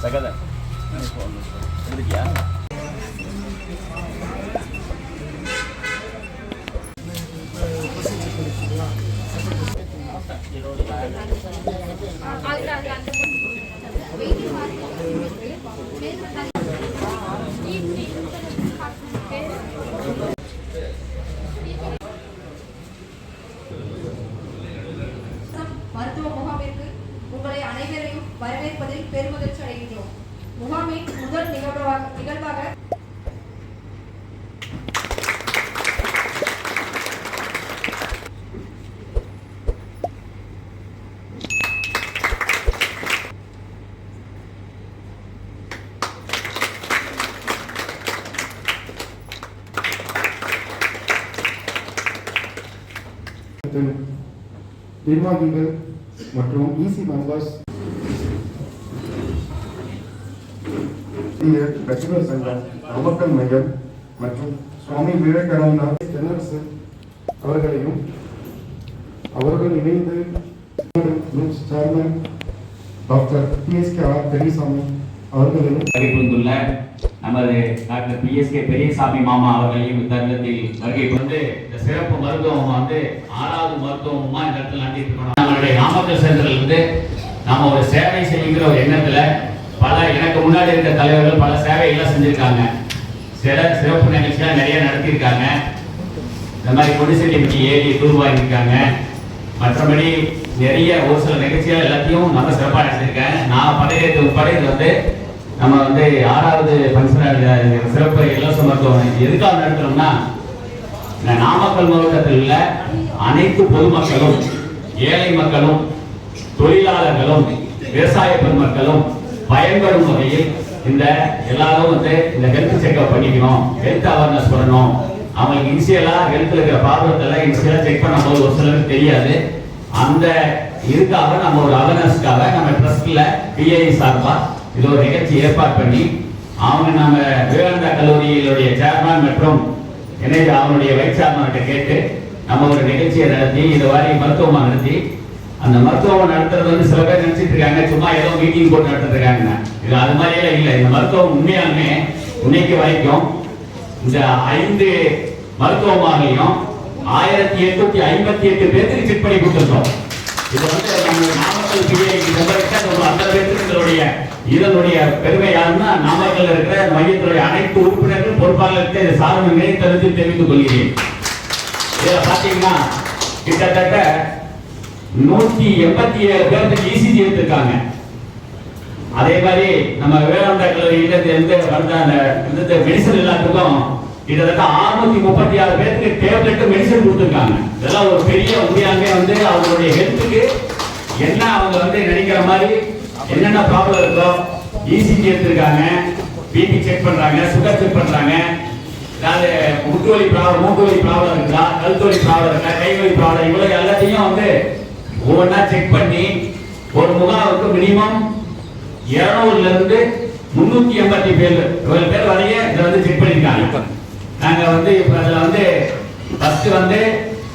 Sagada. Sedikit ya. மருத்துவ முகாமிற்கு உங்களை அனைவரையும் வரவேற்பதில் பெருமகிழ்ச்சி அடைகின்றோம். முகாமின் முதல் நிகழ்வாக நிர்வாகிகள் மற்றும் இசி மெம்பர்ஸ், ரசிகர் சங்கம், நாமக்கல் மையம் மற்றும் சுவாமி விவேகானந்தா தென்னரசு அவர்களையும் அவர்கள் இணைந்து சேர்மன் டாக்டர் PSK பெரியசாமி அவர்களையும் வருகை புரிந்துள்ள நமது டாக்டர் PSK பெரியசாமி மாமா அவர்களையும் தருணத்தில் வருகை புரிந்து இந்த சிறப்பு மருத்துவம் வந்து 6வது மருத்துவமா இந்த இடத்துல நடத்திட்டு இருக்கோம். நம்மளுடைய நாமக்கல் சென்டர்ல இருந்து நாம ஒரு சேவை செய்கிற ஒரு எண்ணத்துல எனக்கு முன்னாடி இருக்க தலைவர்கள் பல சேவைகளை செஞ்சிருக்காங்க. சிறப்பு நிகழ்ச்சிகள் நிறைய நடத்தியிருக்காங்க. இந்த மாதிரி கொடிசெட்டி ஏரி தூர்வாயிருக்காங்க. மற்றபடி நிறைய ஒரு சில நிகழ்ச்சிகள் எல்லாத்தையும் நம்ம சிறப்பாக நடத்திருக்கேன். நான் பதவியேற்ற உட்பட இது வந்து நம்ம வந்து 6வது ஃபங்க்ஷன் சிறப்பு இலவச மருத்துவம் எதுக்காக நடத்துறோம்னா, நாமக்கல் மாவட்டத்தில் உள்ள அனைத்து பொதுமக்களும், ஏழை மக்களும், தொழிலாளர்களும், விவசாய பெருமக்களும் பயன்படும் வகையில் இந்த எல்லாரும் வந்து இந்த ஹெல்த் செக்அப் பண்ணிக்கணும், ஹெல்த் அவேர்னஸ் பண்ணணும். அவங்களுக்கு இனிஷியலா ஹெல்த்ல இருக்கிற ப்ராப்ளத்தெல்லாம் இனிஷியலா செக் பண்ணும்போது ஒரு சிலருக்கு தெரியாது. அந்த இதுக்காக நம்ம ஒரு அவேர்னஸ்க்காக நம்ம ட்ரஸ்ட்ல PI சார்பா இது ஒரு நிகழ்ச்சி ஏற்பாடு பண்ணி அவங்க நம்ம விவேகானந்தா கல்லூரியினுடைய சேர்மன் மற்றும் அவனுடைய வைஸ் சேர்மன்கிட்ட கேட்டு நம்ம ஒரு நிகழ்ச்சியை நடத்தி இது மாதிரி மருத்துவமா நடத்தி அந்த மருத்துவம் நடத்துறது வந்து சில பேர் நினைச்சிட்டு இருக்காங்க சும்மா ஏதோ மீட்டிங் போட்டு நடத்திட்டு இருக்காங்க. இது அது மாதிரியே இல்லை. இந்த மருத்துவம் உண்மையாலுமே இன்னைக்கு வரைக்கும் இந்த 5 மருத்துவமனையும் 1858 பேருக்கு செக் பண்ணி கொடுத்துருக்கோம். இது வந்து நம்ம நாமக்கல் இதனுடைய பெருமை யாருன்னா நாமக்கல் இருக்கிற மையத்துடைய அனைத்து உறுப்பினர்கள் பொறுப்பாளர்களுக்கு இதை சாதனை தருத்தி தெரிவித்துக் கொள்கிறேன். இதுல பாத்தீங்கன்னா கிட்டத்தட்ட 187 பேருக்கு ECG எடுத்திருக்காங்க. அதே மாதிரி நம்ம விவேகானந்தா கல்லூரியில இந்த மெடிசன் எல்லாத்துக்கும் கிட்டத்தட்ட 636 பேருக்கு டேப்லெட் மெடிசன் கொடுத்துருக்காங்க. இதெல்லாம் ஒரு பெரிய உண்மையாலுமே வந்து அவங்களுடைய ஹெல்த்துக்கு என்ன அவங்க வந்து நினைக்கிற மாதிரி என்னென்ன ப்ராப்ளம் இருக்கோ ECG எடுத்திருக்காங்க, BP செக் பண்றாங்க, சுகர் செக் பண்றாங்க, அதாவது மூட்டு வலி ப்ராப்ளம் இருக்கா, கழுத்து வலி ப்ராப்ளம் இருக்கா, கை வலி ப்ராப்ளம், இவ்வளவு எல்லாத்தையும் வந்து ஒவ்வொன்றா செக் பண்ணி ஒரு முகாமுக்கு மினிமம் 200ல இருந்து 387 பேர் வரைய இதை வந்து செக் பண்ணிருக்காங்க. நாங்க வந்து இப்ப அதுல வந்து ஃபர்ஸ்ட் வந்து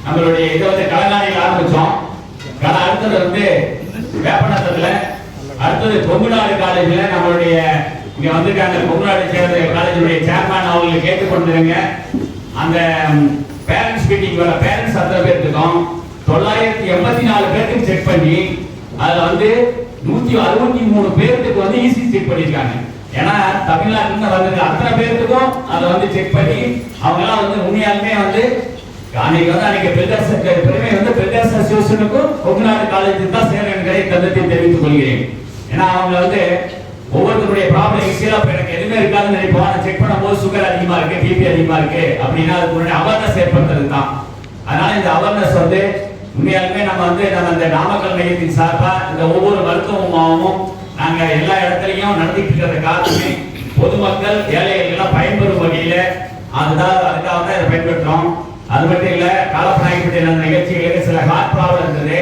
நம்மளுடைய இதை வந்து கலங்காணியில் ஆரம்பிச்சோம். அடுத்தது வந்து வேப்பநத்தத்துல, அடுத்தது கொங்குநாடு காலேஜ்ல நம்மளுடைய இங்க வந்திருக்காங்க கொங்குநாடு சேர்ந்த காலேஜுடைய சேர்மன் அவங்களை கேட்டுக்கொண்டிருங்க. அந்த பேரண்ட்ஸ் மீட்டிங் வர பேரண்ட்ஸ் அத்தனை பேருக்கும் 984 பேருக்கு செக் பண்ணி அதுல வந்து 163 பேருக்கு வந்து ECG செக் பண்ணிருக்காங்க. ஏன்னா தமிழ்நாட்டுல வந்து அத்தனை பேருக்கும் அதை வந்து செக் பண்ணி அவங்க எல்லாம் வந்து உண்மையாலுமே வந்து அன்னைக்கு பெருமை வந்து பெரியார் அசோசியேஷனுக்கும் கொங்குநாடு காலேஜுக்கு தான் சேர என்கிற கருத்தை தெரிவித்துக் கொள்கிறேன். ஏன்னா அவங்க வந்து ஒவ்வொருத்தருடைய ப்ராப்ளம் ஈஸியா எனக்கு எதுவுமே இருக்காதுன்னு நினைப்போம். செக் பண்ணும்போது சுகர் அதிகமா இருக்கு, BP அதிகமா இருக்கு அப்படின்னா அதுக்கு முன்னாடி அவேர்னஸ் ஏற்படுத்துறது தான். அதனால இந்த அவேர்னஸ் வந்து உண்மையாலுமே நம்ம இந்த நாமக்கல் மையத்தின் சார்பா இந்த ஒவ்வொரு மருத்துவமும் நாங்க எல்லா இடத்துலையும் நடத்திட்டு இருக்கிற காரணமே பொதுமக்கள் ஏழைகள் பயன்பெறும் வகையில அதுக்காக தான் இதை பயன்படுத்துறோம். அது மட்டும் இல்ல காலப்பநாயகப்பட்ட நிகழ்ச்சிகளுக்கு சில ஹார்ட் ப்ராப்ளம் இருந்தது.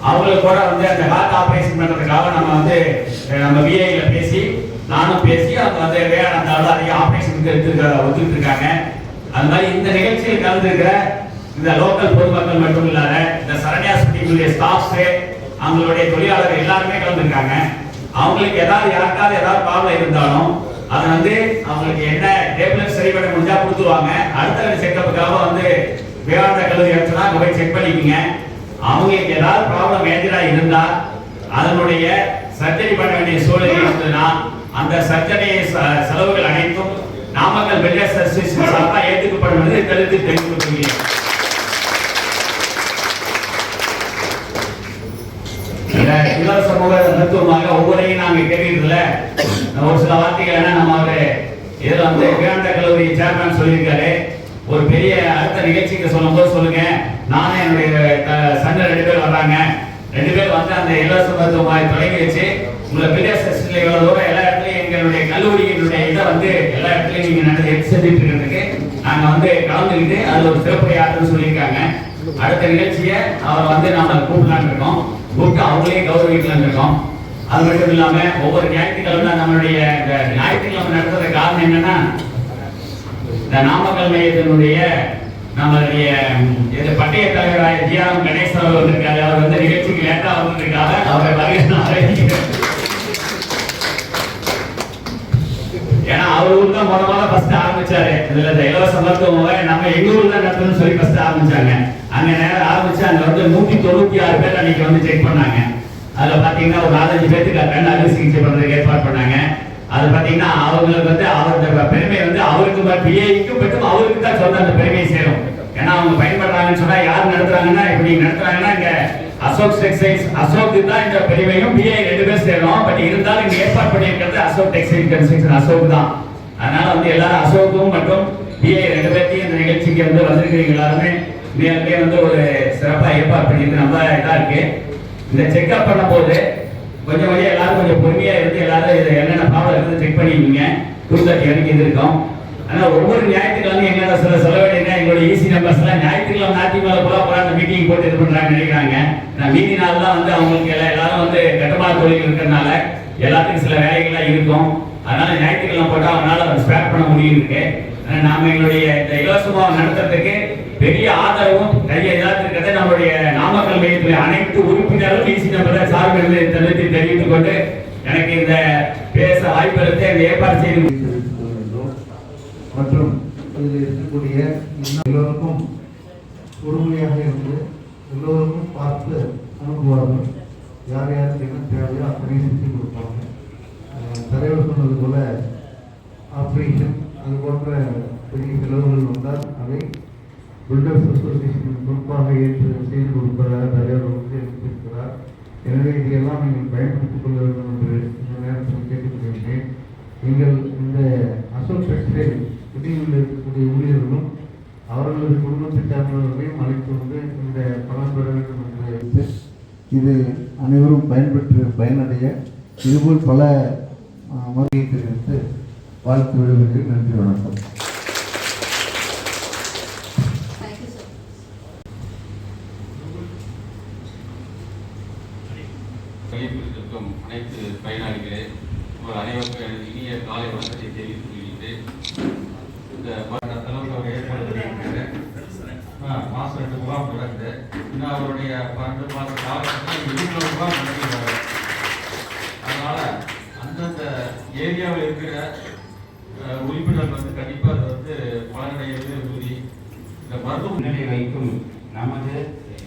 அவங்களுக்கு கூட வந்து அந்த ஹார்ட் ஆபரேஷன் பண்றதுக்காக நம்ம VIல பேசி நானும் பேசி அவங்க வந்து வேளாண் அதிக ஆபரேஷனுக்கு ஒத்துக்கிட்டு இருக்காங்க. அது மாதிரி இந்த நிகழ்ச்சியில் கலந்துருக்கிற இந்த லோக்கல் பொதுமக்கள் மட்டும் இல்லாத இந்த சரண்யா ஸ்கூலுடைய ஸ்டாஃப்ஸ், அவங்களுடைய தொழிலாளர்கள் எல்லாருமே கலந்துருக்காங்க. அவங்களுக்கு யாருக்காவது ஏதாவது ப்ராப்ளம் இருந்தாலும் அதை வந்து அவங்களுக்கு என்ன டேப்லெட் சரி பண்ண முடிஞ்சா கொடுத்துருவாங்க. அடுத்த செக்கப்புக்காக வந்து வேளாண் கல்லூரி இடத்துல அங்கே போய் செக் பண்ணிக்கோங்க. அவங்களுக்கு ஏதாவது ப்ராப்ளம் மேஜரா இருந்தா அதனுடைய சர்ஜரி பண்ண வேண்டிய சூழ்நிலை இருந்ததுன்னா அந்த சர்ஜரி செலவுகள் அனைத்தும் நாமக்கல் வெல்னஸ் அசோசியேஷன் சார்பாக ஏற்றுக்கப்படும் என்று தெரிவித்துக் கொள்கிறேன். இலவச சமூக மருத்துவமாக ஒவ்வொருத்தையும் நாங்கள் கேட்கறதுல ஒரு சில வார்த்தைகள் என்ன நம்ம இதில் வந்து வேளாண் கல்லூரி சேர்மேன் சொல்லியிருக்காரு. ஒரு பெரிய அடுத்த நிகழ்ச்சிக்கு சொல்லும் போது சொல்லுங்க, நானும் என்னுடைய சண்டை 2 பேர் வர்றாங்க, 2 பேர் வந்து அந்த இலவச மருத்துவமாக தொடங்கி வச்சு உங்களை பெரிய செஷன்ல இவ்வளவு தூரம் எல்லா இடத்துலையும் எங்களுடைய கல்லூரியினுடைய இதை வந்து எல்லா இடத்துலையும் நீங்க நடந்து செஞ்சுட்டு இருக்கிறதுக்கு நாங்க வந்து கலந்துக்கிட்டு அது ஒரு சிறப்புரையாற்றுன்னு சொல்லியிருக்காங்க. அடுத்த நிகழ்ச்சியை அவர் வந்து நாம கூப்பிடலான்னு இருக்கோம். கூப்பிட்டு அவங்களே கௌரவிக்கலான்னு இருக்கோம். அது மட்டும் இல்லாம ஒவ்வொரு ஞாயிற்றுக்கிழமை நம்மளுடைய இந்த ஞாயிற்றுக்கிழமை நடத்துற காரணம் என்னன்னா, இந்த நாமக்கல் மையத்தினுடைய நம்மளுடைய பட்டய தலைவராய ஜிஆர் கணேசன் அவர் வந்திருக்காரு. அவர் வந்து நிகழ்ச்சிக்கு லேட்டா வந்திருக்காரு. அவரை வரவேற்கிறேன். ஏன்னா அவர் ஊர் தான் முதல்ல ஃபர்ஸ்ட் ஆரம்பிச்சாரு. இதுல இந்த இலவச மருத்துவ நம்ம எங்க ஊர்ல தான் நடத்தணும்னு சொல்லி ஃபர்ஸ்ட் ஆரம்பிச்சாங்க. அங்க நேரம் ஆரம்பிச்சு அங்க வந்து 196 பேர் அன்னைக்கு வந்து செக் பண்ணாங்க. அதுல பாத்தீங்கன்னா ஒரு 4-5 பேருக்கு கண் அறுவை சிகிச்சை பண்றதுக்கு ஏற்பாடு பண்ணாங்க. அது பாத்தீங்கன்னா அவங்களுக்கு வந்து அவருடைய பெருமை வந்து அவருக்கு பிஏக்கு மட்டும் அவருக்கு தான் சொந்த அந்த பெருமையை சேரும். ஏன்னா அவங்க பயன்படுறாங்கன்னு சொன்னா யார் நடத்துறாங்கன்னா இப்படி நடத்துறாங்கன்னா இங்க அசோக் டெக்ஸ்டைல்ஸ் அசோக்கு தான் இந்த பெருமையும் பிஏ 2 பேர் சேரும். பட் இருந்தாலும் இங்க ஏற்பாடு பண்ணியிருக்கிறது அசோக் டெக்ஸ்டைல் கன்ஸ்ட்ரக்ஷன் அசோக் தான். அதனால வந்து எல்லாரும் அசோக்கும் மற்றும் பிஏ 2 பேர்த்தையும் இந்த நிகழ்ச்சிக்கு வந்து வந்திருக்கிறீங்க. எல்லாருமே நேரடியே வந்து ஒரு சிறப்பா ஏற்பாடு பண்ணிட்டு நம்ம இதா இருக்கு. இந்த செக்அப் பண்ண போது கொஞ்சம் எல்லாரும் கொஞ்சம் பொறுமையா இருந்து எல்லாரும் இது என்னென்ன ப்ராப்ளம் இருக்குது செக் பண்ணிக்கீங்க. 2:30 வரைக்கும் இருக்கும். ஆனா ஒவ்வொரு ஞாயிற்றுக்கிழமை எங்களோட சொல்ல வேண்டிய எங்களோட ஈசி நம்பர்ஸ் எல்லாம் ஞாயிற்றுக்கிழமை மேல போல அந்த மீட்டிங் போட்டு இது பண்றாங்க நினைக்கிறாங்க. மீதி நாள் தான் வந்து அவங்களுக்கு எல்லாரும் வந்து கட்டுமான தொழில் இருக்கிறதுனால எல்லாத்துக்கும் சில வேலைகள்லாம் இருக்கும். அதனால ஞாயிற்றுக்கிழமை போட்டா அவங்களால ஸ்பேர் பண்ண முடியும் இருக்கு. நாம எங்களுடைய இந்த இலவசமாக நடத்துறதுக்கு பெரிய ஆதரவும் கையை இருக்கிறத நம்முடைய நாமக்கல் மையத்தில் அனைத்து உறுப்பினர்களும் ஈசி நம்பரை சார்பில் தெரிவித்துக் கொண்டு எனக்கு இந்த பேச வாய்ப்பளித்து இந்த ஏற்பாடு செய்து மற்றும் இதில் இருக்கக்கூடிய எல்லோருக்கும் பொறுமையாக இருந்து எல்லோருக்கும் பார்த்து அனுப்புவார்கள். யார் யாருக்கு என்ன தேவையோ அத்தனை செஞ்சு கொடுப்பாங்க. தலைவர் சொன்னது போல ஆப்ரேஷன் அது போன்ற பெரிய செலவுகள் வந்தால் அதை பில்டர்ஸ் அசோசியேஷன் பொறுப்பாக ஏற்று செய்து கொடுப்பதாக தலைவர் வந்து எடுத்திருக்கிறார். எனவே இதையெல்லாம் நீங்கள் பயன்படுத்திக் கொள்ள வேண்டும் என்று இந்த நேரத்தில் கேட்டுக்கொள்கிறேன். நீங்கள் இந்த அசோக் டெக்ஸ்டைல் விதியில் இருக்கக்கூடிய ஊழியர்களும் அவர்களது குடும்பத்தை சார்ந்தவர்களையும் அழைத்து வந்து இந்த பலன் பெற வேண்டும் என்று இது அனைவரும் பயன்பெற்று பயனடைய இதுபோல் பல மதியை தெரிவித்து வாழ்த்து விடுவதற்கு நன்றி, வணக்கம். இருக்கும் அனைத்து பயனாளிகளே உங்கள் அனைவருக்கும் இனிய காலை வணக்கத்தை தெரிவித்துக் கொள்கின்றேன். இந்த தலைவருடைய ஏற்பாடு பண்ணியிருக்காரு. மாதம் 2 முகாம் நடக்குது. இன்னும் அவருடைய 12 மாத காலத்தில் 20 முகாம் நடக்கிறார். அதனால அந்தந்த ஏரியாவில் இருக்கிற உறுப்பினர் வந்து கண்டிப்பாக அதை வந்து பலனடைகிறது உறுதி. இந்த மருத்துவ முன்னிலை வைக்கும் நமது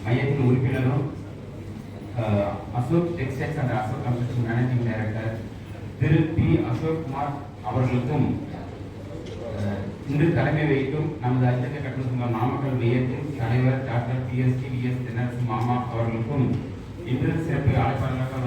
மையத்தின் உறுப்பினரும் Ashok textiles and Ashok construction managing director திரு பி அசோக் குமார் அவர்களுக்கும் இன்று தலைமை வைக்கும் நமது அஞ்சலக கட்டண சங்கம் நாமக்கல் மையத்தின் தலைவர் டாக்டர் PST VS தென்னரசு மாமா அவர்களுக்கும் இன்று சிறப்பு அழைப்பாளராக